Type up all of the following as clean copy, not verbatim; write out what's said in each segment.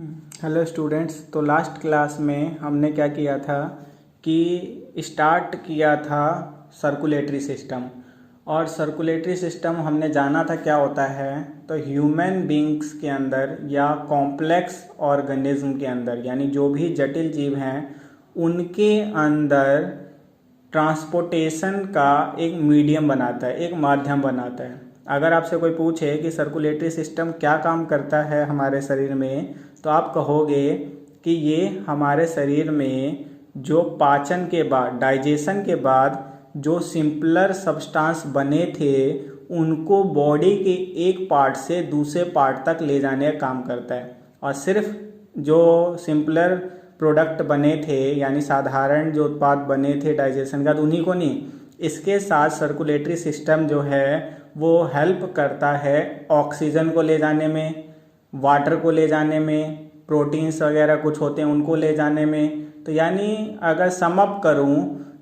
Hello students. तो last class में हमने क्या किया था कि स्टार्ट किया था सर्कुलेटरी सिस्टम। और सर्कुलेटरी सिस्टम हमने जाना था क्या होता है। तो ह्यूमन बींग्स के अंदर या कॉम्प्लेक्स ऑर्गेनिज्म के अंदर, यानी जो भी जटिल जीव हैं उनके अंदर ट्रांसपोर्टेशन का एक मीडियम बनाता है, एक माध्यम बनाता है। अगर आपसे कोई पूछे कि सर्कुलेटरी सिस्टम क्या काम करता है हमारे शरीर में, तो आप कहोगे कि ये हमारे शरीर में जो पाचन के बाद, डाइजेशन के बाद जो सिंपलर सब्सटेंस बने थे उनको बॉडी के एक पार्ट से दूसरे पार्ट तक ले जाने का काम करता है। और सिर्फ जो सिंपलर प्रोडक्ट बने थे, यानी साधारण जो उत्पाद बने थे डाइजेशन का, तो उन्हीं को नहीं, इसके साथ सर्कुलेटरी सिस्टम जो है वो हेल्प करता है ऑक्सीजन को ले जाने में, वाटर को ले जाने में, प्रोटीन्स वगैरह कुछ होते हैं उनको ले जाने में। तो यानी अगर सम अप करूं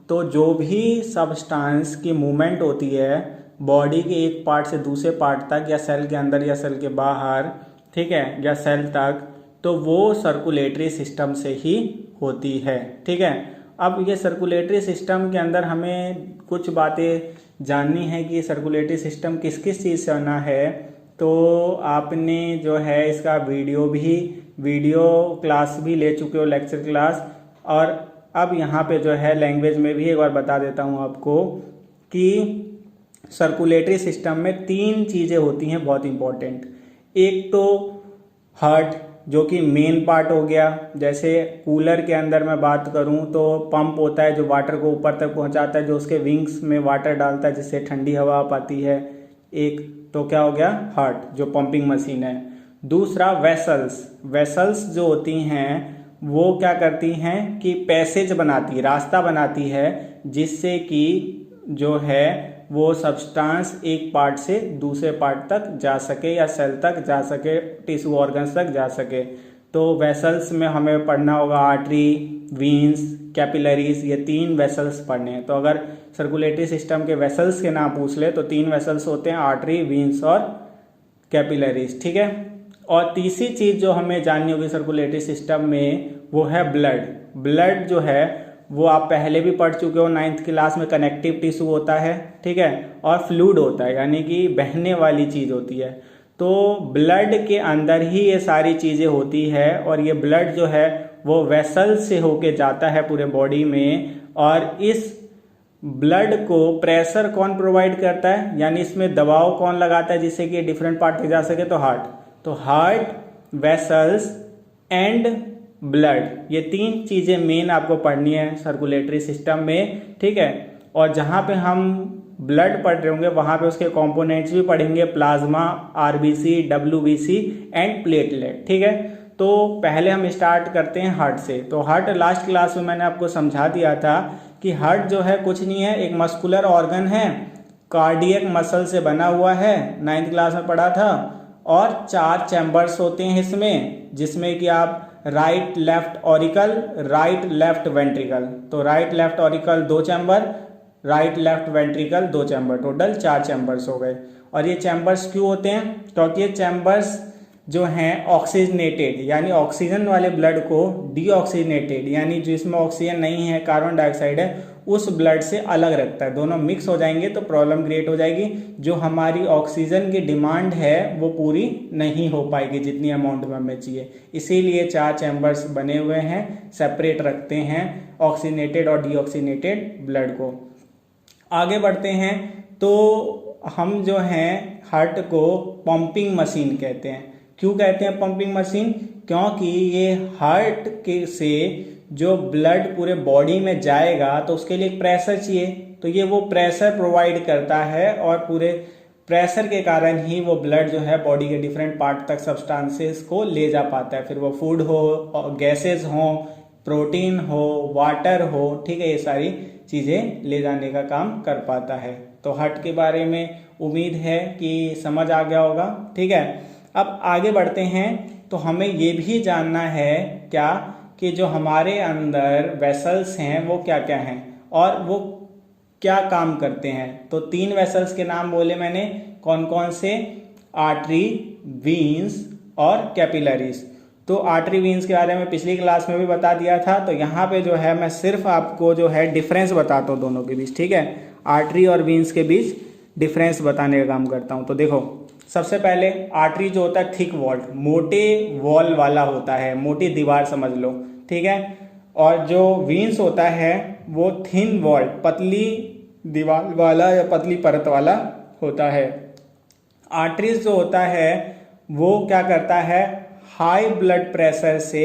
तो जो भी सब्सटेंस की मूवमेंट होती है बॉडी के एक पार्ट से दूसरे पार्ट तक, या सेल के अंदर या सेल के बाहर, ठीक है, या सेल तक, तो वो सर्कुलेटरी सिस्टम से ही होती है। ठीक है। अब ये सर्कुलेटरी सिस्टम के अंदर हमें कुछ बातें जाननी है कि सर्कुलेटरी सिस्टम किस किस चीज़ से बना है। तो आपने जो है इसका वीडियो क्लास भी ले चुके हो, लेक्चर क्लास। और अब यहाँ पे जो है लैंग्वेज में भी एक बार बता देता हूँ आपको कि सर्कुलेटरी सिस्टम में तीन चीज़ें होती हैं बहुत इंपॉर्टेंट। एक तो हार्ट, जो कि मेन पार्ट हो गया। जैसे कूलर के अंदर मैं बात करूं तो पंप होता है जो वाटर को ऊपर तक पहुंचाता है, जो उसके विंग्स में वाटर डालता है जिससे ठंडी हवा पाती है। एक तो क्या हो गया, हार्ट, जो पंपिंग मशीन है। दूसरा वेसल्स जो होती हैं वो क्या करती हैं कि पैसेज बनाती, रास्ता बनाती है, जिससे कि जो है वो सब्सटेंस एक पार्ट से दूसरे पार्ट तक जा सके, या सेल तक जा सके, टिश्यू ऑर्गन्स तक जा सके। तो वेसल्स में हमें पढ़ना होगा आर्टरी, वीन्स, कैपिलरीज, ये तीन वेसल्स पढ़ने हैं। तो अगर सर्कुलेटरी सिस्टम के वेसल्स के नाम पूछ ले तो तीन वेसल्स होते हैं, आर्टरी, वीन्स और कैपिलरीज। ठीक है। और तीसरी चीज जो हमें जाननी होगी सर्कुलेटरी सिस्टम में वो है ब्लड जो है वो आप पहले भी पढ़ चुके हो 9th क्लास में। कनेक्टिव टिश्यू होता है, ठीक है, और फ्लूइड होता है, यानी कि बहने वाली चीज होती है। तो ब्लड के अंदर ही ये सारी चीजें होती है, और ये ब्लड जो है वो वेसल से होके जाता है पूरे बॉडी में। और इस ब्लड को प्रेशर कौन प्रोवाइड करता है, यानी इसमें दबाव कौन लगाता है जिससे कि डिफरेंट पार्ट तक जा सके, तो हार्ट। तो हार्ट, वेसल्स एंड ब्लड, ये तीन चीजें मेन आपको पढ़नी है सर्कुलेटरी सिस्टम में। ठीक है। और जहां पे हम ब्लड पढ़ रहे होंगे वहां पे उसके कंपोनेंट्स भी पढ़ेंगे, plasma, RBC, WBC and platelet. ठीक है। तो पहले हम स्टार्ट करते हैं हार्ट से। तो हार्ट लास्ट क्लास में मैंने आपको समझा दिया था कि हार्ट जो है कुछ नहीं है, एक मस्कुलर ऑर्गन है, कार्डियक मसल से बना हुआ है, 9th क्लास में पढ़ा था। और 4 चैम्बर्स होते हैं इसमें, जिसमें कि आप right left auricle, right left ventricle, तो right left auricle 2 chamber, right left ventricle 2 chamber, total 4 chambers हो गए। और ये चैम्बर्स क्यों होते हैं, क्योंकि ये चैम्बर्स जो हैं ऑक्सीजनेटेड, यानी ऑक्सीजन वाले ब्लड को डीऑक्सीजनेटेड, यानी जिसमें ऑक्सीजन नहीं है, कार्बन डाइऑक्साइड है, उस ब्लड से अलग रखता है। दोनों मिक्स हो जाएंगे तो प्रॉब्लम क्रिएट हो जाएगी, जो हमारी ऑक्सीजन की डिमांड है वो पूरी नहीं हो पाएगी जितनी अमाउंट में हमें चाहिए। इसीलिए 4 चैम्बर्स बने हुए हैं, सेपरेट रखते हैं ऑक्सीजनेटेड और डीऑक्सीजनेटेड ब्लड को। आगे बढ़ते हैं तो हम जो हैं हार्ट को पंपिंग मशीन कहते हैं। क्यों कहते हैं पंपिंग मशीन, क्योंकि ये हार्ट के से जो ब्लड पूरे बॉडी में जाएगा तो उसके लिए एक प्रेशर चाहिए, तो ये वो प्रेशर प्रोवाइड करता है, और पूरे प्रेशर के कारण ही वो ब्लड जो है बॉडी के डिफरेंट पार्ट तक सब्सटेंसेस को ले जा पाता है। फिर वो फूड हो, गैसेस हो, प्रोटीन हो, वाटर हो, ठीक है, ये सारी चीजें ले जाने का काम कर पाता है। तो हार्ट के बारे में उम्मीद है कि समझ आ गया होगा। ठीक है। अब आगे बढ़ते हैं तो हमें ये भी जानना है क्या कि जो हमारे अंदर वेसल्स हैं वो क्या क्या हैं और वो क्या काम करते हैं। तो 3 वेसल्स के नाम बोले मैंने, कौन कौन से, आर्टरी, वीन्स और कैपिलरीज। तो आर्टरी वीन्स के बारे में पिछली क्लास में भी बता दिया था। तो यहाँ पे जो है मैं सिर्फ आपको जो है डिफरेंस बताता हूँ दोनों के बीच, ठीक है, आर्टरी और वीन्स के बीच डिफरेंस बताने का काम करता हूँ। तो देखो, सबसे पहले आर्टरी जो होता है थिक वॉल्ड, मोटे वॉल वाला होता है, मोटी दीवार समझ लो, ठीक है। और जो वीन्स होता है वो थिन वॉल्ड, पतली दीवार वाला या पतली परत वाला होता है। आर्टरीज जो होता है वो क्या करता है, हाई ब्लड प्रेशर से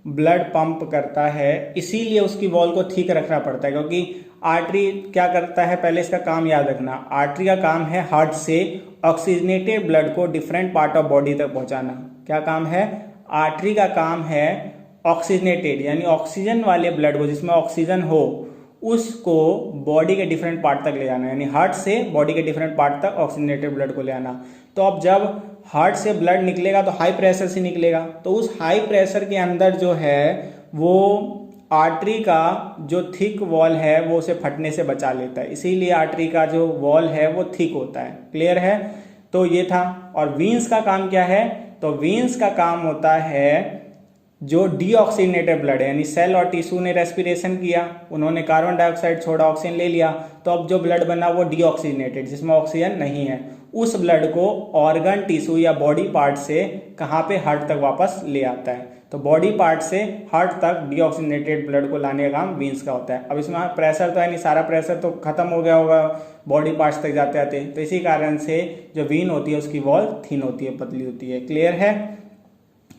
ब्लड पंप करता है, इसीलिए उसकी वॉल को ठीक रखना पड़ता है। क्योंकि आर्टरी क्या करता है, पहले इसका काम याद रखना, आर्टरी का काम है हार्ट से ऑक्सीजनेटेड ब्लड को डिफरेंट पार्ट ऑफ बॉडी तक पहुंचाना। क्या काम है, आर्टरी का काम है ऑक्सीजनेटेड यानी ऑक्सीजन वाले ब्लड को, जिसमें ऑक्सीजन हो, उसको बॉडी के डिफरेंट पार्ट तक ले जाना, यानी हार्ट से बॉडी के डिफरेंट पार्ट तक ऑक्सीजनेटेड ब्लड को ले आना। तो अब जब हार्ट से ब्लड निकलेगा तो हाई प्रेशर से निकलेगा, तो उस हाई प्रेशर के अंदर जो है वो आर्टरी का जो थिक वॉल है वो उसे फटने से बचा लेता है, इसीलिए आर्टरी का जो वॉल है वो थिक होता है। क्लियर है? तो ये था। और वीन्स का काम क्या है, तो वीन्स का काम होता है जो डीऑक्सीजनेटेड ब्लड है, यानी सेल और टिश्यू ने रेस्पिरेशन किया, उन्होंने कार्बन डाइऑक्साइड छोड़ा, ऑक्सीजन ले लिया, तो अब जो ब्लड बना वो डीऑक्सीजनेटेड, जिसमें ऑक्सीजन नहीं है, उस ब्लड को ऑर्गन, टिश्यू या बॉडी पार्ट से कहाँ पे, हार्ट तक वापस ले आता है। तो बॉडी पार्ट से हार्ट तक डीऑक्सीजनेटेड ब्लड को लाने का काम वीन्स का होता है। अब इसमें प्रेशर तो है नहीं, सारा प्रेशर तो खत्म हो गया होगा बॉडी पार्ट्स तक जाते जाते, तो इसी कारण से जो वीन होती है उसकी वॉल थिन होती है, पतली होती है। क्लियर है?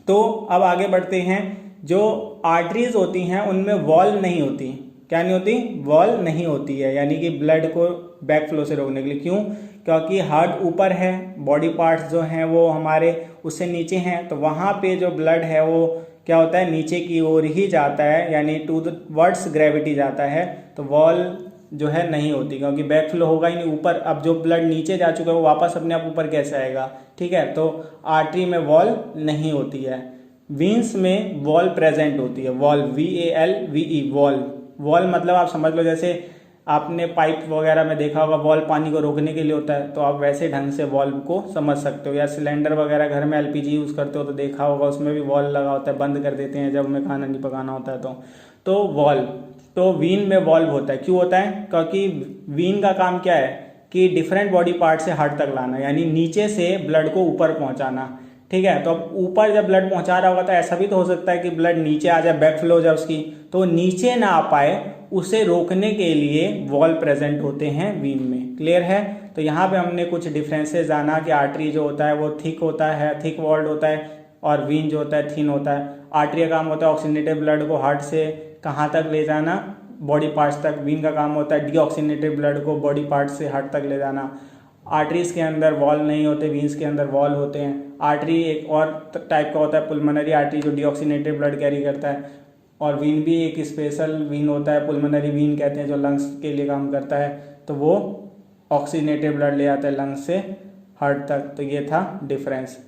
तो अब आगे बढ़ते हैं। जो आर्टरीज होती हैं उनमें वॉल नहीं होती। क्या नहीं होती? वॉल नहीं होती है, यानी कि ब्लड को बैक फ्लो से रोकने के लिए। क्यों? क्योंकि हार्ट ऊपर है, बॉडी पार्ट्स जो हैं वो हमारे उससे नीचे हैं, तो वहाँ पे जो ब्लड है वो क्या होता है, नीचे की ओर ही जाता है, यानी टू द वर्ड्स ग्रेविटी जाता है। तो वॉल जो है नहीं होती, क्योंकि बैक फ्लो होगा ही नहीं ऊपर। अब जो ब्लड नीचे जा चुका है वो वापस अपने आप ऊपर कैसे आएगा? ठीक है, तो आर्टरी में वॉल नहीं होती है। वीन्स में वॉल प्रेजेंट होती है, वॉल, VALVE, वॉल। वॉल मतलब आप समझ लो, जैसे आपने पाइप वगैरह में देखा होगा वॉल पानी को रोकने के लिए होता है, तो आप वैसे ढंग से वॉल को समझ सकते हो। या सिलेंडर वगैरह घर में LPG यूज़ करते हो तो देखा होगा उसमें भी वॉल लगा होता है, बंद कर देते हैं जब हमें खाना नहीं पकाना होता है तो वॉल। तो वीन में वॉल्व होता है। क्यों होता है? क्योंकि वीन का काम क्या है कि डिफरेंट बॉडी पार्ट से हार्ट तक लाना, यानी नीचे से ब्लड को ऊपर पहुंचाना। ठीक है, तो अब ऊपर जब ब्लड पहुंचा रहा होगा तो ऐसा भी तो हो सकता है कि ब्लड नीचे आ जाए, बैक फ्लो हो जाए उसकी, तो नीचे ना आ पाए, उसे रोकने के लिए वॉल प्रेजेंट होते हैं वीन में। क्लियर है? तो यहाँ पे हमने कुछ डिफरेंसेस जाना कि आर्टरी जो होता है वो थिक होता है, थिक वॉल्ड होता है, और वीन जो होता है थिन होता है। आर्टरी का काम होता है ऑक्सीजनेटेड ब्लड को हार्ट से कहाँ तक ले जाना, बॉडी पार्ट्स तक। वीन का काम होता है डीऑक्सीजनेटेड ब्लड को बॉडी पार्ट से हार्ट तक ले जाना। आर्टरीज के अंदर वॉल नहीं होते, वीन्स के अंदर वॉल होते हैं। आर्टरी एक और टाइप का होता है पुल्मोनरी आर्टरी, जो डीऑक्सीजनेटेड ब्लड कैरी करता है, और वीन भी एक स्पेशल वीन होता है, पुल्मोनरी वीन कहते हैं, जो लंग्स के लिए काम करता है, तो वो ऑक्सीजनेटेड ब्लड ले आता है लंग्स से हार्ट तक। तो ये था डिफरेंस।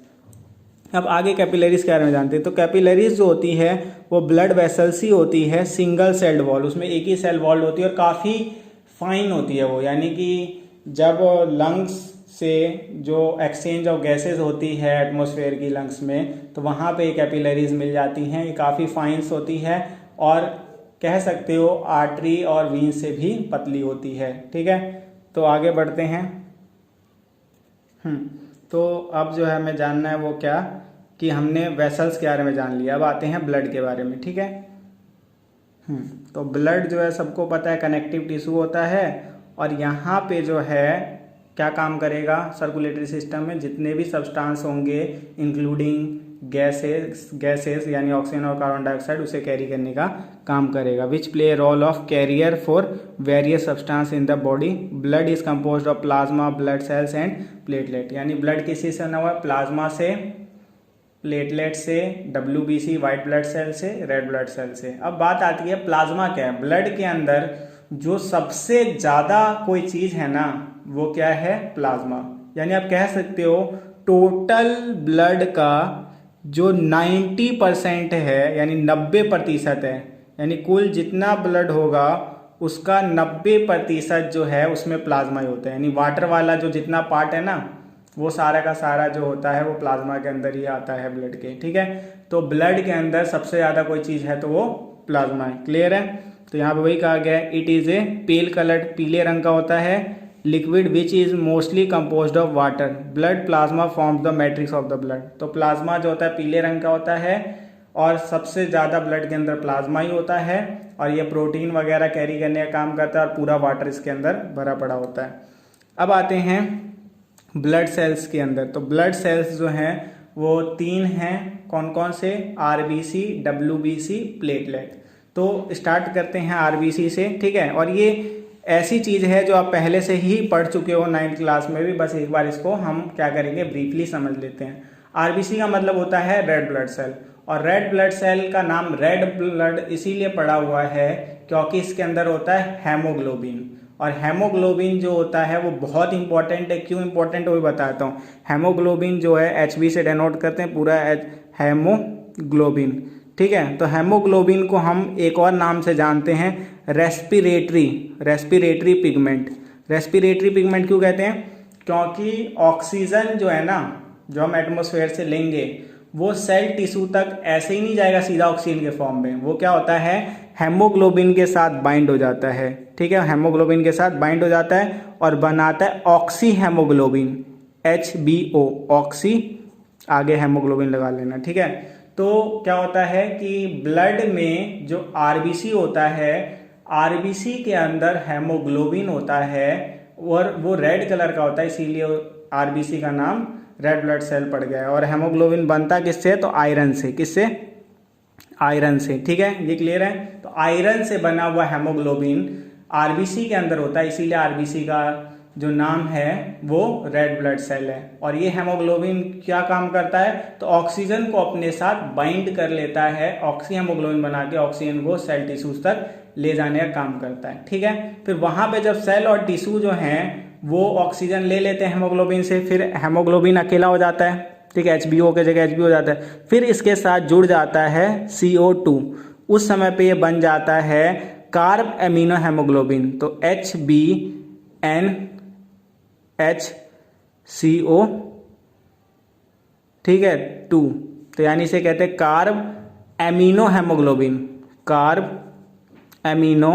अब आगे कैपिलरीज के बारे में जानते हैं। तो कैपिलरीज जो होती है वो ब्लड वेसल्स ही होती है, सिंगल सेल्ड वॉल, उसमें एक ही सेल वॉल होती है और काफ़ी फाइन होती है वो, यानी कि जब लंग्स से जो एक्सचेंज ऑफ गैसेस होती है एटमॉस्फेयर की लंग्स में, तो वहाँ पे कैपिलरीज मिल जाती हैं। ये काफ़ी फाइन्स होती है और कह सकते हो आर्टरी और वीन से भी पतली होती है। ठीक है, तो आगे बढ़ते हैं। तो अब जो है हमें जानना है वो क्या, कि हमने वेसल्स के बारे में जान लिया, अब आते हैं ब्लड के बारे में। ठीक है, तो ब्लड जो है सबको पता है कनेक्टिव टिश्यू होता है, और यहाँ पे जो है क्या काम करेगा, सर्कुलेटरी सिस्टम में जितने भी सब्सटेंस होंगे इंक्लूडिंग गैसेस यानी ऑक्सीजन और कार्बन डाइऑक्साइड, उसे कैरी करने का काम करेगा। Which play role of carrier for various substance in the body. Blood is composed of plasma, blood cells and platelet, यानी ब्लड किसी से बना हुआ है, प्लाज्मा से, प्लेटलेट से, WBC वाइट ब्लड सेल से, रेड ब्लड सेल से। अब बात आती है प्लाज्मा क्या है। ब्लड के अंदर जो सबसे ज़्यादा कोई चीज़ है ना, वो क्या है, प्लाज्मा। यानी आप कह सकते हो टोटल ब्लड का जो 90% है, यानी 90% है, यानी कुल जितना ब्लड होगा उसका 90% जो है उसमें प्लाज्मा ही होता है। यानी वाटर वाला जो जितना पार्ट है ना, वो सारा का सारा जो होता है वो प्लाज्मा के अंदर ही आता है ब्लड के। ठीक है, तो ब्लड के अंदर सबसे ज़्यादा कोई चीज़ है तो वो प्लाज्मा है। क्लियर है? तो यहाँ पे वही कहा गया है, it is a pale coloured, पीले रंग का होता है, liquid which is mostly composed of water, blood plasma forms the matrix of the blood. तो प्लाज्मा जो होता है पीले रंग का होता है और सबसे ज़्यादा ब्लड के अंदर प्लाज्मा ही होता है और ये प्रोटीन वगैरह कैरी करने का काम करता है और पूरा वाटर इसके अंदर भरा पड़ा होता है। अब आते हैं ब्लड सेल्स के अंदर। तो ब्लड सेल्स जो हैं वो 3 हैं, कौन कौन से? RBC, WBC, platelet. तो स्टार्ट करते हैं आरबीसी से, ठीक है। और ये ऐसी चीज़ है जो आप पहले से ही पढ़ चुके हो 9th क्लास में भी, बस एक बार इसको हम क्या करेंगे ब्रीफली समझ लेते हैं। आरबीसी का मतलब होता है रेड ब्लड सेल, और रेड ब्लड सेल का नाम रेड ब्लड इसीलिए पड़ा हुआ है क्योंकि इसके अंदर होता है हेमोग्लोबिन, और हेमोग्लोबिन जो होता है वो बहुत इंपॉर्टेंट है। क्यों इंपॉर्टेंट वो भी बताता हूँ। हेमोग्लोबिन जो है एचबी से डिनोट करते हैं, पूरा हेमोग्लोबिन, ठीक है। तो हेमोग्लोबिन को हम एक और नाम से जानते हैं, रेस्पिरेटरी पिगमेंट। रेस्पिरेटरी पिगमेंट क्यों कहते हैं? क्योंकि ऑक्सीजन जो है ना, जो हम एटमॉस्फेयर से लेंगे वो सेल टिश्यू तक ऐसे ही नहीं जाएगा सीधा ऑक्सीजन के फॉर्म में, वो क्या होता है हेमोग्लोबिन के साथ बाइंड हो जाता है, ठीक है। हेमोग्लोबिन के साथ बाइंड हो जाता है और बनाता है ऑक्सी हेमोग्लोबिन, HBO, ऑक्सी, आगे हेमोग्लोबिन लगा लेना, ठीक है। तो क्या होता है कि ब्लड में जो आरबीसी होता है, आरबीसी के अंदर हेमोग्लोबिन होता है और वो रेड कलर का होता है, इसीलिए आरबीसी का नाम रेड ब्लड सेल पड़ गया है। और हेमोग्लोबिन बनता किससे? तो आयरन से। किससे? आयरन से, ठीक है। ये क्लियर है? तो आयरन से बना हुआ हेमोग्लोबिन आरबीसी के अंदर होता है, इसीलिए आरबीसी का जो नाम है वो रेड ब्लड सेल है। और ये हेमोग्लोबिन क्या काम करता है? तो ऑक्सीजन को अपने साथ बाइंड कर लेता है, ऑक्सी हेमोग्लोबिन बना के ऑक्सीजन को सेल टिश्यूज तक ले जाने का काम करता है, ठीक है। फिर वहां पे जब सेल और टिश्यू जो हैं वो ऑक्सीजन ले लेते हैं हेमोग्लोबिन से, फिर हेमोग्लोबिन अकेला हो जाता है, ठीक है, HBO के जगह HBO हो जाता है, फिर इसके साथ जुड़ जाता है CO2। उस समय पे ये बन जाता है कार्ब एमिनो हेमोग्लोबिन, तो HbNHCO, ठीक है, 2। तो यानी इसे कहते हैं carb amino haemoglobin, carb amino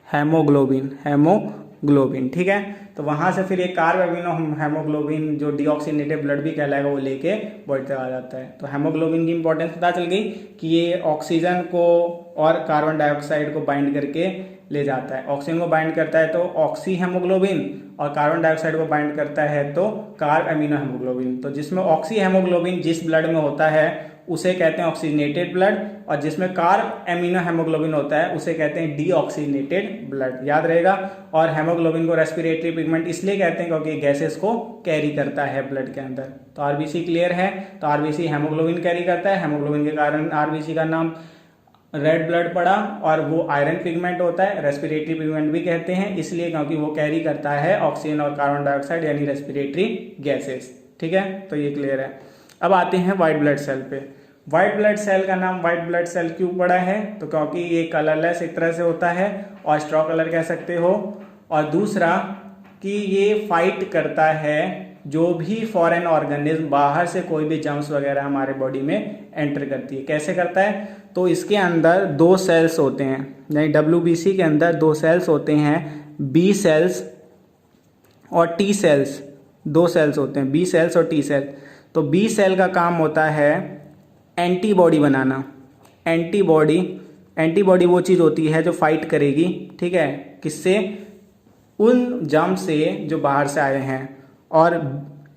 haemoglobin, ठीक है। तो वहां से फिर ये कार्ब एमिनो हेमोग्लोबिन जो डीऑक्सीनेटेड ब्लड भी कहलाएगा वो लेके बॉडी तक आ जाता है। तो हेमोग्लोबिन की इंपॉर्टेंस पता चल गई कि ये ऑक्सीजन को और कार्बन डाइऑक्साइड को बाइंड करके ले जाता है। ऑक्सीजन को बाइंड करता है तो ऑक्सी हेमोग्लोबिन, और कार्बन डाइऑक्साइड को बाइंड करता है तो कार्ब एमिनो हेमोग्लोबिन। तो जिसमें ऑक्सी हेमोग्लोबिन जिस ब्लड में होता है उसे कहते हैं ऑक्सीजनेटेड ब्लड, और जिसमें कार्ब एमिनो हेमोग्लोबिन होता है उसे कहते हैं डीऑक्सीजनेटेड ब्लड, याद रहेगा। और हेमोग्लोबिन को रेस्पिरेटरी पिगमेंट इसलिए कहते हैं क्योंकि गैसेस को कैरी करता है ब्लड के अंदर। तो आरबीसी क्लियर है? तो आरबीसी हेमोग्लोबिन कैरी करता है, हेमोग्लोबिन के कारण आरबीसी का नाम रेड ब्लड पड़ा, और वो आयरन पिगमेंट होता है, रेस्पिरेटरी पिगमेंट भी कहते हैं इसलिए क्योंकि वो कैरी करता है ऑक्सीजन और कार्बन डाइऑक्साइड यानी रेस्पिरेटरी गैसेस, ठीक है। तो ये क्लियर है। अब आते हैं व्हाइट ब्लड सेल पे। व्हाइट ब्लड सेल का नाम व्हाइट ब्लड सेल क्यों पड़ा है? तो क्योंकि ये कलरलेस एक तरह से होता है और स्ट्रॉ कलर कह सकते हो, और दूसरा कि ये फाइट करता है जो भी फॉरेन ऑर्गेनिज्म बाहर से कोई भी जर्म्स वगैरह हमारे बॉडी में एंटर करती है। कैसे करता है? तो इसके अंदर 2 सेल्स होते हैं, यानी WBC के अंदर 2 सेल्स होते हैं, B सेल्स और T सेल्स, 2 सेल्स होते हैं, B सेल्स और T सेल्स। तो B सेल का काम होता है एंटीबॉडी बनाना। एंटीबॉडी वो चीज़ होती है जो फाइट करेगी, ठीक है, किससे? उन जर्म से जो बाहर से आए हैं। और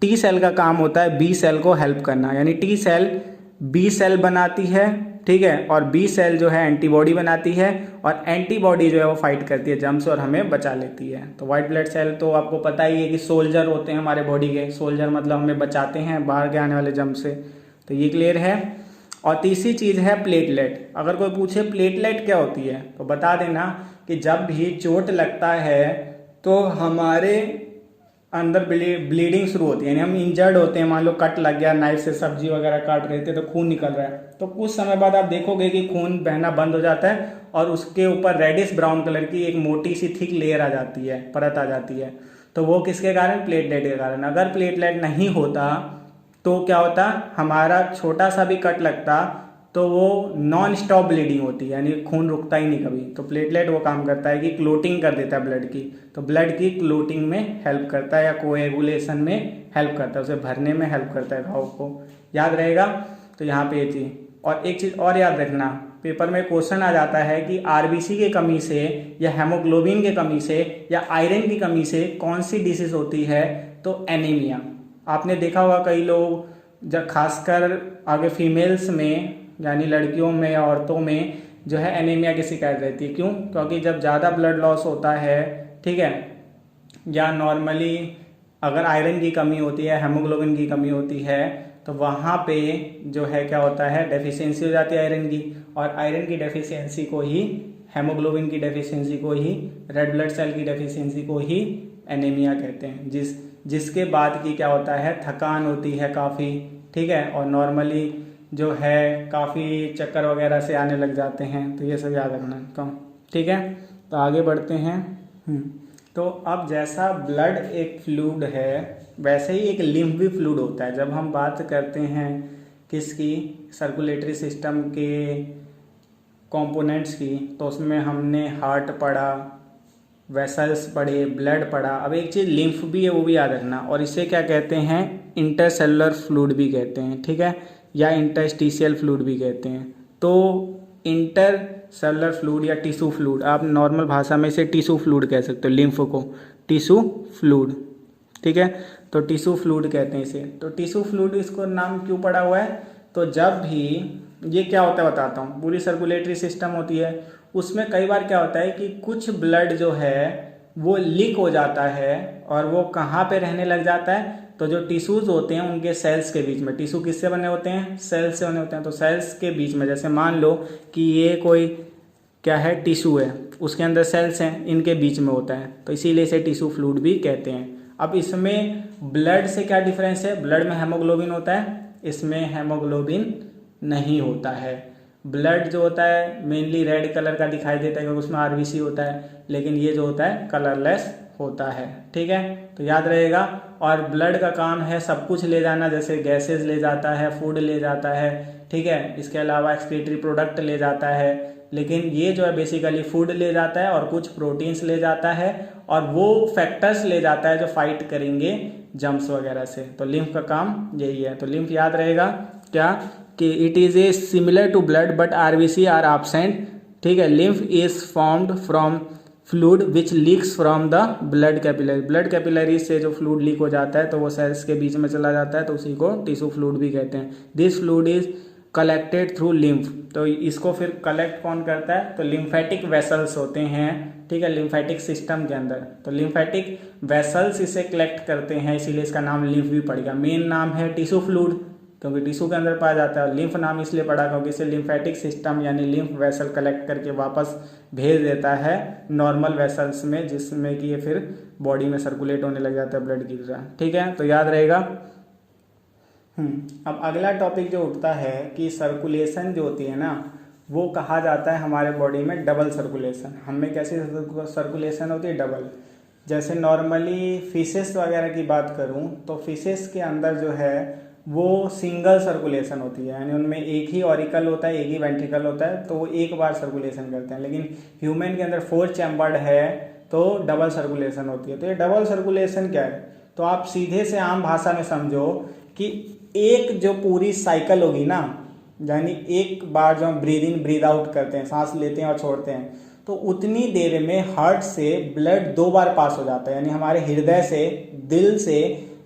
T सेल का काम होता है B सेल को हेल्प करना, यानी T सेल B सेल बनाती है, ठीक है, और B सेल जो है एंटीबॉडी बनाती है, और एंटीबॉडी जो है वो फाइट करती है जर्म से और हमें बचा लेती है। तो व्हाइट ब्लड सेल तो आपको पता ही है कि सोल्जर होते हैं हमारे बॉडी के, सोल्जर मतलब हमें बचाते हैं बाहर के आने वाले जर्म से। तो ये क्लियर है। और तीसरी चीज़ है प्लेटलेट। अगर कोई पूछे प्लेटलेट क्या होती है तो बता देना कि जब भी चोट लगता है तो हमारे अंदर ब्लीडिंग शुरू होती है, यानी हम इंजर्ड होते हैं, मान लो कट लग गया, नाइफ से सब्जी वगैरह काट रहे थे तो खून निकल रहा है, तो कुछ समय बाद आप देखोगे कि खून बहना बंद हो जाता है और उसके ऊपर रेडिश ब्राउन कलर की एक मोटी सी थिक लेयर आ जाती है, परत आ जाती है। तो वो किसके कारण? प्लेटलेट के कारण। अगर प्लेटलेट नहीं होता तो क्या होता, हमारा छोटा सा भी कट लगता तो वो नॉन स्टॉप ब्लीडिंग होती है, यानी खून रुकता ही नहीं कभी। तो प्लेटलेट वो काम करता है कि क्लोटिंग कर देता है ब्लड की, तो ब्लड की क्लोटिंग में हेल्प करता है या कोएगुलेशन में हेल्प करता है, उसे भरने में हेल्प करता है घाव को। याद रहेगा। तो यहाँ पे ये थी। और एक चीज़ और याद रखना, पेपर में क्वेश्चन आ जाता है कि आरबीसी की कमी से या हेमोग्लोबिन की कमी से या आयरन की कमी से कौन सी डिसीज होती है, तो एनीमिया। आपने देखा होगा कई लोग जब खासकर आगे फीमेल्स में यानी लड़कियों में या औरतों में जो है एनीमिया की शिकायत रहती है। क्यों? क्योंकि जब ज़्यादा ब्लड लॉस होता है, ठीक है, या नॉर्मली अगर आयरन की कमी होती है, हेमोग्लोबिन की कमी होती है, तो वहाँ पे जो है क्या होता है, डेफिशिएंसी हो जाती है आयरन की, और आयरन की डेफिशिएंसी को ही, हेमोग्लोबिन की डेफिशिएंसी को ही, रेड ब्लड सेल की डेफिशिएंसी को ही एनीमिया कहते हैं। जिसके बाद की क्या होता है, थकान होती है काफ़ी, ठीक है, और नॉर्मली जो है काफ़ी चक्कर वगैरह से आने लग जाते हैं। तो ये सब याद रखना कम, ठीक है। तो आगे बढ़ते हैं। तो अब जैसा ब्लड एक फ्लूइड है, वैसे ही एक लिम्फ भी फ्लूइड होता है। जब हम बात करते हैं किसकी, सर्कुलेटरी सिस्टम के कंपोनेंट्स की, तो उसमें हमने हार्ट पढ़ा, वेसल्स पढ़े, ब्लड पढ़ा। अब एक चीज़ लिम्फ भी है, वो भी याद रखना। और इसे क्या कहते हैं, इंटरसेलुलर फ्लूइड भी कहते हैं, ठीक है, या इंटरस्टिशियल फ्लूइड भी कहते हैं। तो इंटरसेलुलर फ्लूइड या टिश्यू फ्लूइड, आप नॉर्मल भाषा में इसे टिश्यू फ्लूइड कह सकते हो, लिम्फ को टिश्यू फ्लूइड, ठीक है। तो टिश्यू फ्लूइड कहते हैं इसे। तो टिश्यू फ्लूइड इसको नाम क्यों पड़ा हुआ है, तो जब भी ये क्या होता है बताता हूँ। पूरी सर्कुलेटरी सिस्टम होती है, उसमें कई बार क्या होता है कि कुछ ब्लड जो है वो लीक हो जाता है, और वो कहाँ पे रहने लग जाता है, तो जो टिश्यूज होते हैं उनके सेल्स के बीच में। टिश्यू किससे बने होते हैं, सेल्स से बने होते हैं। तो सेल्स के बीच में, जैसे मान लो कि ये कोई क्या है, टिश्यू है, उसके अंदर सेल्स हैं, इनके बीच में होता है, तो इसीलिए इसे टिश्यू फ्लूइड भी कहते हैं। अब इसमें ब्लड से क्या डिफरेंस है, ब्लड में हेमोग्लोबिन होता है, इसमें हेमोग्लोबिन नहीं होता है। ब्लड जो होता है मेनली रेड कलर का दिखाई देता है क्योंकि उसमें आरबीसी होता है, लेकिन ये जो होता है कलरलेस होता है, ठीक है। तो याद रहेगा। और ब्लड का काम है सब कुछ ले जाना, जैसे गैसेस ले जाता है, फूड ले जाता है, ठीक है, इसके अलावा एक्सक्रीटरी प्रोडक्ट ले जाता है, लेकिन ये जो है बेसिकली फूड ले जाता है और कुछ प्रोटीन्स ले जाता है, और वो फैक्टर्स ले जाता है जो फाइट करेंगे जम्स वगैरह से। तो लिम्फ का काम यही है। तो लिम्फ याद रहेगा क्या, कि it is a similar to blood but RBC are absent, ठीक है। Lymph is formed from fluid which leaks from the blood capillary. Blood capillary से जो फ्लूइड लीक हो जाता है तो वो सेल्स के बीच में चला जाता है, तो उसी को टिश्यू फ्लूइड भी कहते हैं। This fluid is collected through lymph. तो इसको फिर कलेक्ट कौन करता है, तो लिम्फेटिक वेसल्स होते हैं, ठीक है, लिम्फेटिक सिस्टम के अंदर। तो लिम्फेटिक वेसल्स इसे कलेक्ट करते हैं, इसीलिए इसका नाम लिम्फ भी पड़ गया। मेन नाम है टिश्यू फ्लूइड क्योंकि टिश्यू के अंदर पाया जाता है, और लिम्फ नाम इसलिए पड़ा क्योंकि इसे लिम्फेटिक सिस्टम यानी लिम्फ वेसल कलेक्ट करके वापस भेज देता है नॉर्मल वेसल्स में, जिसमें कि ये फिर बॉडी में सर्कुलेट होने लग जाता है ब्लड की तरह, ठीक है। तो याद रहेगा। अब अगला टॉपिक जो उठता है कि सर्कुलेशन जो होती है ना, वो कहा जाता है हमारे बॉडी में डबल सर्कुलेशन। हमें कैसी सर्कुलेशन होती है, डबल। जैसे नॉर्मली फिशेस वगैरह की बात करूं तो फिशेस के अंदर जो है वो सिंगल सर्कुलेशन होती है, यानी उनमें एक ही ऑरिकल होता है, एक ही वेंट्रिकल होता है, तो वो एक बार सर्कुलेशन करते हैं। लेकिन ह्यूमन के अंदर 4 चैम्बर्ड है तो डबल सर्कुलेशन होती है। तो ये डबल सर्कुलेशन क्या है, तो आप सीधे से आम भाषा में समझो कि एक जो पूरी साइकिल होगी ना, यानी एक बार जो हम ब्रीद इन ब्रीद आउट करते हैं, सांस लेते हैं और छोड़ते हैं, तो उतनी देर में हार्ट से ब्लड 2 बार पास हो जाता है, यानी हमारे हृदय से, दिल से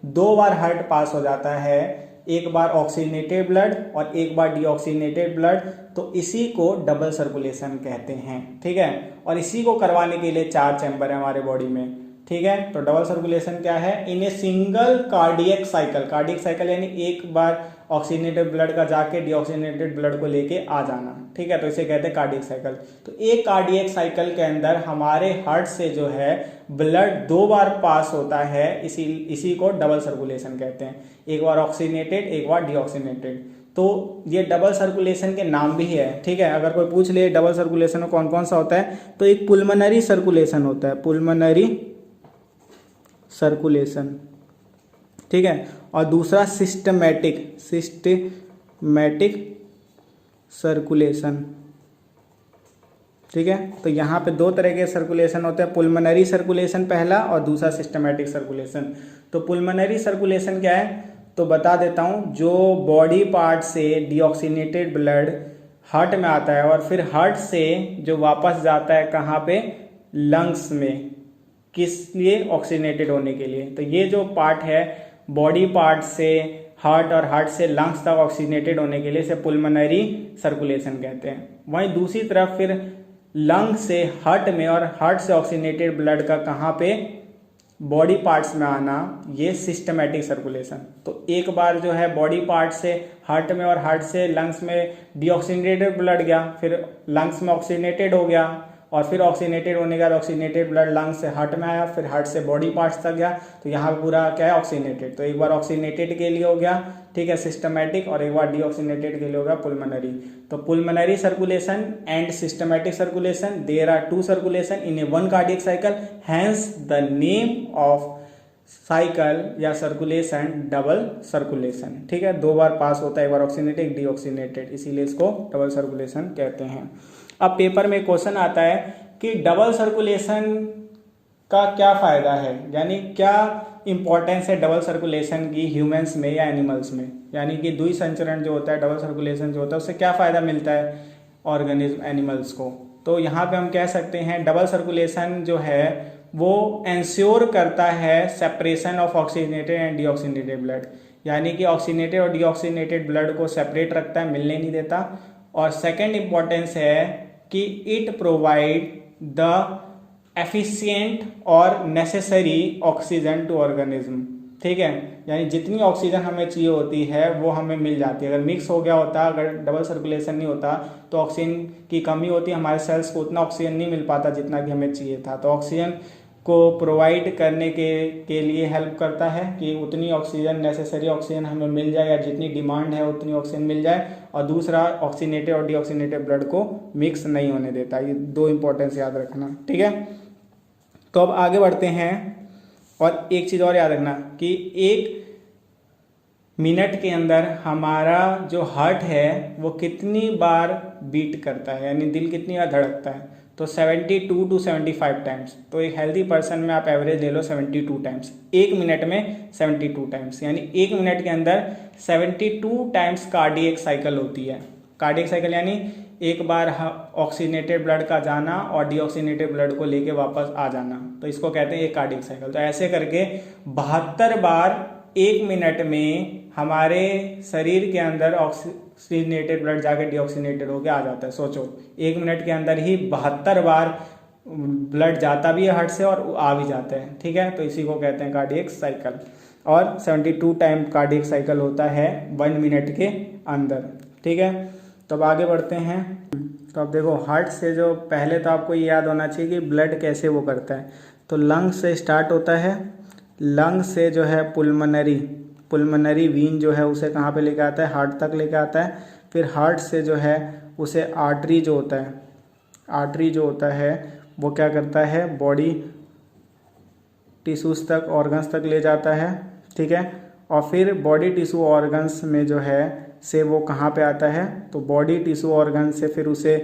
2 बार हार्ट पास हो जाता है, एक बार ऑक्सीजनेटेड ब्लड और एक बार डीऑक्सीजनेटेड ब्लड। तो इसी को डबल सर्कुलेशन कहते हैं, ठीक है। और इसी को करवाने के लिए 4 चैम्बर है हमारे बॉडी में, ठीक है। तो डबल सर्कुलेशन क्या है, in a single cardiac cycle. Cardiac cycle यानी एक बार ऑक्सीजनेटेड ब्लड का जाके डीऑक्सीजनेटेड ब्लड को लेके आ जाना, ठीक है, तो इसे कहते हैं कार्डियक साइकिल। तो एक कार्डियक साइकिल के अंदर हमारे हार्ट से जो है ब्लड 2 बार पास होता है, इसी को डबल सर्कुलेशन कहते हैं। एक बार ऑक्सीजनेटेड, एक बार डीऑक्सीजनेटेड। तो ये डबल सर्कुलेशन के नाम भी है, ठीक है। अगर कोई पूछ ले डबल सर्कुलेशन में कौन कौन सा होता है, तो एक पुल्मोनरी सर्कुलेशन होता है, पुल्मोनरी सर्कुलेशन, ठीक है। और दूसरा सिस्टमैटिक सर्कुलेशन। ठीक है, तो यहाँ पे दो तरह के सर्कुलेशन होते हैं, पुल्मोनरी सर्कुलेशन पहला और दूसरा सिस्टमैटिक सर्कुलेशन। तो पुल्मोनरी सर्कुलेशन क्या है तो बता देता हूँ, जो बॉडी पार्ट से डीऑक्सीनेटेड ब्लड हार्ट में आता है और फिर हार्ट से जो वापस जाता है कहाँ पे, लंग्स में, किस लिए, ऑक्सीनेटेड होने के लिए। तो ये जो पार्ट है बॉडी पार्ट से हार्ट और हार्ट से लंग्स तक ऑक्सीनेटेड होने के लिए इसे पुल्मोनरी सर्कुलेशन कहते हैं। वहीं दूसरी तरफ फिर लंग से हार्ट में और हार्ट से ऑक्सीनेटेड ब्लड का कहाँ पे, बॉडी पार्ट्स में आना, ये सिस्टमैटिक सर्कुलेशन। तो एक बार जो है बॉडी पार्ट से हार्ट में और हार्ट से लंग्स में डीऑक्सीनेटेड ब्लड गया, फिर लंग्स में ऑक्सीनेटेड हो गया और फिर ऑक्सीनेटेड होने के बाद ऑक्सीनेटेड ब्लड लंग्स से हार्ट में आया, फिर हार्ट से बॉडी पार्ट्स तक गया, तो यहाँ पूरा क्या है, ऑक्सीनेटेड। तो एक बार ऑक्सीनेटेड के लिए हो गया, ठीक है, सिस्टमैटिक, और एक बार डीऑक्सीनेटेड के लिए हो गया पुल्मोनरी। तो pulmonary circulation and systematic circulation, there are two circulation in a one cardiac cycle, hence the name of cycle या सर्कुलेशन डबल सर्कुलेशन। ठीक है, दो बार पास होता है, एक बार ऑक्सीनेटेड, डीऑक्सीनेटेड, इसीलिए इसको डबल सर्कुलेशन कहते हैं। अब पेपर में क्वेश्चन आता है कि डबल सर्कुलेशन का क्या फ़ायदा है, यानी क्या इंपॉर्टेंस है डबल सर्कुलेशन की ह्यूमंस में या एनिमल्स में, यानी कि द्वि संचरण जो होता है, डबल सर्कुलेशन जो होता है, उससे क्या फ़ायदा मिलता है ऑर्गेनिज्म, एनिमल्स को। तो यहाँ पे हम कह सकते हैं डबल सर्कुलेशन जो है वो एंश्योर करता है separation of oxygenated and deoxygenated blood, यानी कि ऑक्सीनेटेड और डीऑक्सीनेटेड ब्लड को सेपरेट रखता है, मिलने नहीं देता। और सेकेंड इंपॉर्टेंस है कि इट प्रोवाइड द एफिशिएंट और नेसेसरी ऑक्सीजन टू ऑर्गेनिज्म। ठीक है, यानी जितनी ऑक्सीजन हमें चाहिए होती है वो हमें मिल जाती है। अगर मिक्स हो गया होता, अगर डबल सर्कुलेशन नहीं होता तो ऑक्सीजन की कमी होती, हमारे सेल्स को उतना ऑक्सीजन नहीं मिल पाता जितना कि हमें चाहिए था। तो ऑक्सीजन को प्रोवाइड करने के लिए हेल्प करता है कि उतनी ऑक्सीजन, नेसेसरी ऑक्सीजन हमें मिल जाए, या जितनी डिमांड है उतनी ऑक्सीजन मिल जाए। और दूसरा, ऑक्सीनेटेड और डीऑक्सीनेटेड ब्लड को मिक्स नहीं होने देता। ये दो इंपॉर्टेंस याद रखना, ठीक है। तो अब आगे बढ़ते हैं, और एक चीज़ और याद रखना कि 1 मिनट के अंदर हमारा जो हार्ट है वो कितनी बार बीट करता है, यानी दिल कितनी बार धड़कता है। तो 72 to 75 टाइम्स। तो एक हेल्दी पर्सन में आप एवरेज ले लो 72 टाइम्स, 1 मिनट में 72 टाइम्स, यानी 1 मिनट के अंदर 72 टाइम्स कार्डियक साइकिल होती है। कार्डियक साइकिल यानी एक बार ऑक्सीनेटेड ब्लड का जाना और डीऑक्सीनेटेड ब्लड को लेके वापस आ जाना, तो इसको कहते हैं एक कार्डियक साइकिल। तो ऐसे करके 72 बार 1 मिनट में हमारे शरीर के अंदर ऑक्सीनेटेड ब्लड जाके डीऑक्सीनेटेड होके आ जाता है। सोचो, 1 मिनट के अंदर ही 72 बार ब्लड जाता भी है हार्ट से और आ भी जाता है। ठीक है, तो इसी को कहते हैं कार्डियक साइकिल। और 72 टाइम कार्डियक साइकिल होता है 1 मिनट के अंदर। ठीक है, तो अब आगे बढ़ते हैं। तो अब देखो, हार्ट से जो पहले तो आपको ये याद होना चाहिए कि ब्लड कैसे वो करता है। तो लंग से स्टार्ट होता है, लंग से जो है पुल्मोनरी वीन जो है उसे कहाँ पे लेके आता है, हार्ट तक लेके आता है। फिर हार्ट से जो है उसे आर्टरी जो होता है वो क्या करता है, बॉडी टिश्यूज तक, ऑर्गन्स तक ले जाता है। ठीक है, और फिर बॉडी टिश्यू ऑर्गन्स में जो है से वो कहाँ पे आता है, तो बॉडी टिश्यू ऑर्गन से फिर उसे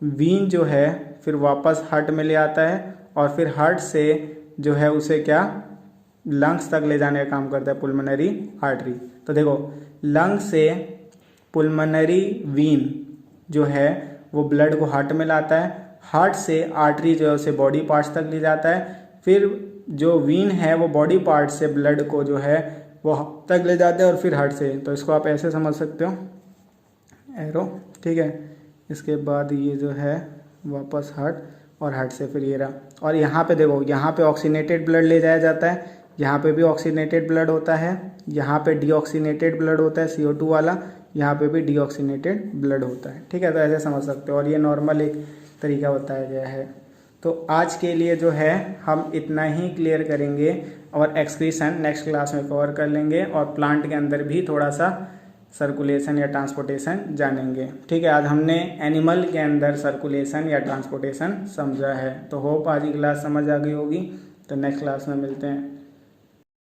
वीन जो है फिर वापस हार्ट में ले आता है, और फिर हार्ट से जो है उसे क्या, लंग्स तक ले जाने का काम करता है पुल्मोनरी आर्टरी। तो देखो, लंग से पुल्मोनरी वीन जो है वो ब्लड को हार्ट में लाता है, हार्ट से आर्टरी जो है उसे बॉडी पार्ट्स तक ले जाता है, फिर जो वीन है वो बॉडी पार्ट से ब्लड को जो है वो तक ले जाते हैं, और फिर हार्ट से। तो इसको आप ऐसे समझ सकते हो, एरो। ठीक है, इसके बाद ये जो है वापस हार्ट, और हार्ट से फिर ये रहा। और यहाँ पे देखो, यहाँ पे ऑक्सीनेटेड ब्लड ले जाया जाता है, यहाँ पे भी ऑक्सीनेटेड ब्लड होता है, यहाँ पे डीऑक्सीनेटेड ब्लड होता है CO2 वाला, यहाँ पे भी डीऑक्सीनेटेड ब्लड होता है। ठीक है, तो ऐसे समझ सकते हो, और ये नॉर्मल एक तरीका बताया गया है। तो आज के लिए जो है हम इतना ही क्लियर करेंगे, और एक्सक्रीशन नेक्स्ट क्लास में कवर कर लेंगे, और प्लांट के अंदर भी थोड़ा सा सर्कुलेशन या ट्रांसपोर्टेशन जानेंगे। ठीक है, आज हमने एनिमल के अंदर सर्कुलेशन या ट्रांसपोर्टेशन समझा है। तो होप आज की क्लास समझ आ गई होगी। तो नेक्स्ट क्लास में मिलते हैं।